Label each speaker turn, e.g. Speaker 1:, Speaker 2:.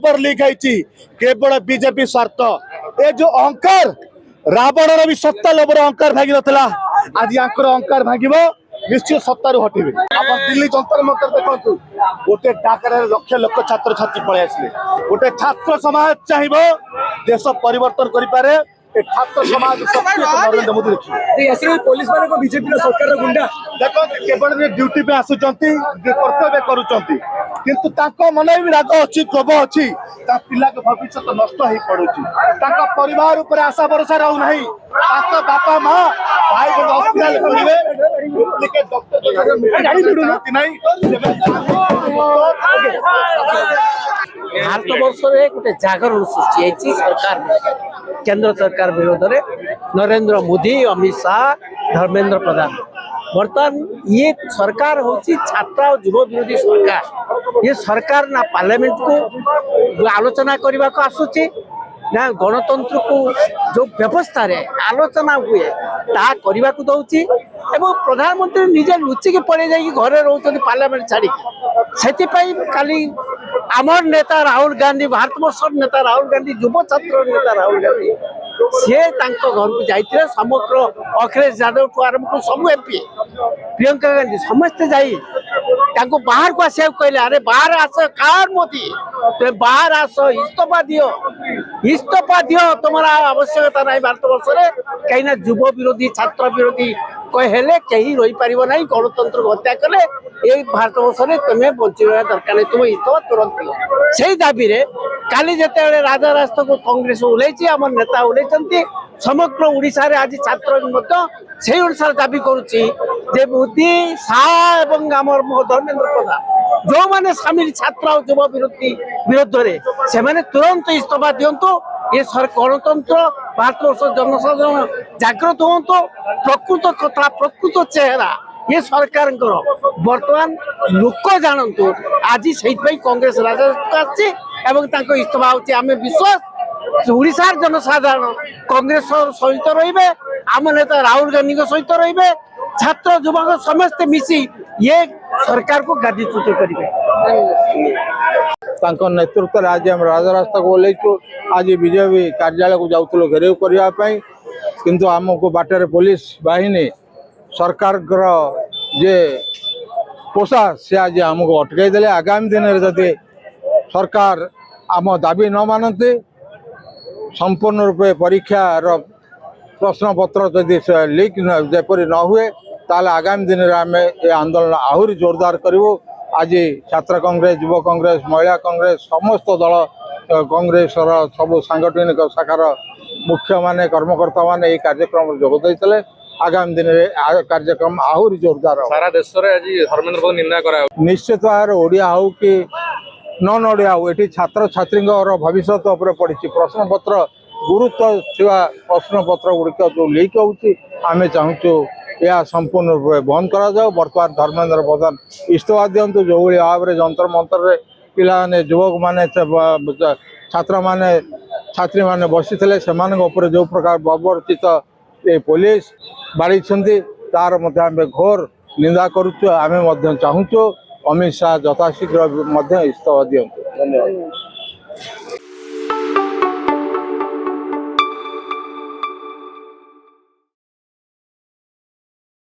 Speaker 1: Paper leak है केवल BJP स्वार्थ ए जो अहंकार रावण भी सत्ता लोभर अहंकार भागी ना आज यांकर अहंकार भांग निश्चित सत्तार हटवे आप दिल्ली जंतर मंतर देखु गोटे डाकर लक्ष लक्ष छात्र छात्री पलि आसले गोटे छात्र समाज चाहिए देश परिवर्तन करें छात्र समाज नरेंद्र मोदी देखिए
Speaker 2: पुलिस मान बीजेपी सरकार गुंडा
Speaker 1: देखो केवल ड्यूटी पे आसुचंती कर्तव्य करूचंती किंतु ताको मन भी राग अच्छी क्रोध अच्छी पिला के भविष्य नष्ट हो पड़ुची परिवार ऊपर आशा भरोसा रहू नहीं बापा माँ भाई हॉस्पिटल खोलिए डुप्लिकेट
Speaker 3: भारत वर्ष गोटे जागरण सृष्टि सरकार केंद्र सरकार विरोध में नरेंद्र मोदी अमित शाह धर्मेंद्र प्रधान बर्तमान ये सरकार हूँ छात्र और युव विरोधी सरकार ये सरकार ना पार्लियामेंट को आलोचना करने को आसूची ना गणतंत्र को जो व्यवस्था रे आलोचना हुए ता करने को दौची एवं प्रधानमंत्री निजे लुचिकी पड़े जा घरे रोच पार्लियामेंट छाड़ी से खाली आमर नेता राहुल गांधी भारत वर्ष नेता राहुल गांधी युव छात्र नेता राहुल गांधी सी घर को जाते समग्र अखिलेश यादव ठू आरंभ कर सब एमपी प्रियंका गांधी समस्ते जाई बाहर को आसा कहले अरे बाहर आस कार मोदी तुम बाहर आस इस्तफा दियो तुम्हारा आवश्यकता नहीं भारत वर्ष में कहीं युव विरोधी छात्र विरोधी कहले कहीं रही पार ना गणतंत्र को हत्या कले ये भारत वर्ष में तुम्हें बची रहा दरकार नहीं तुम इस्तफा तुरंत दियो से दाबी काली जिते राजा रास्ता को कांग्रेस ओह्लैची आम नेता ओह्लैचंती समग्र ओडिशा रे आज छात्र से अनुसार दाबी करुच्ची जे मोदी शाह एवं आमर धर्मेंद्र प्रधान जो माने सामिल छात्र और युव विरोधी विरोध में से तुरंत इस्तफा दिंतु ये गणतंत्र भारत वर्ष जनसाधारण जागृत हूँ प्रकृत कथा प्रकृत चेहरा ये सरकार बर्तमान लोक जानतु आज से कांग्रेस राजनीति इस्तफा होची आम विश्वास ओडिशार जनसाधारण कांग्रेस सहित रे आम नेता राहुल गांधी सहित रे छात्र युवक समस्ते मिसी ये सरकार को गादीच्युत करेंगे
Speaker 4: नेतृत्व आज आम राजरास्ता को ओह्लैचु आज बीजेपी कार्यालय को जाऊँ घेराव करने किंतु आमको बाटर पुलिस बाहिनी सरकार जे पोषा सी आज आमको अटकई देले आगामी दिन में जदि सरकार आम दाबी न मानते संपूर्ण रूपे परीक्षार प्रश्न पत्र जदि लीक जेपरी न हुए ताले आगामी दिन में आम ये आंदोलन आहरी जोरदार करूँ आज छात्र कांग्रेस युव कांग्रेस महिला कांग्रेस समस्त दल कांग्रेस सब सांगठनिक शाखार मुख्य माने कर्मकर्ता माने ये कार्यक्रम जोगदे आगामी दिन में कार्यक्रम आहरी जोरदार
Speaker 5: सारा देश में आज धर्मेंद्र निंदा करा
Speaker 4: निश्चित भाव ओडिया हो कि नन ओडिया हो ये छात्र छात्री भविष्य पड़ी प्रश्न पत्र गुरुत्व थिवा प्रश्न पत्र गुड़िक जो लीक होमें चाहूँ यह संपूर्ण रूप बंद करा जाओ बर्तमान धर्मेंद्र प्रधान इस्तफा दिंतु जो भाव में जंतर मंतर पिला युवक माने छात्र माने छात्री माने बसी थे से जो प्रकार बर्बरचित ये पुलिस बाड़ी तार आम घोर निंदा करुँ आम चाहूँ अमित शाह यथाशीघ्र इस्तफा दिंतु। धन्यवाद।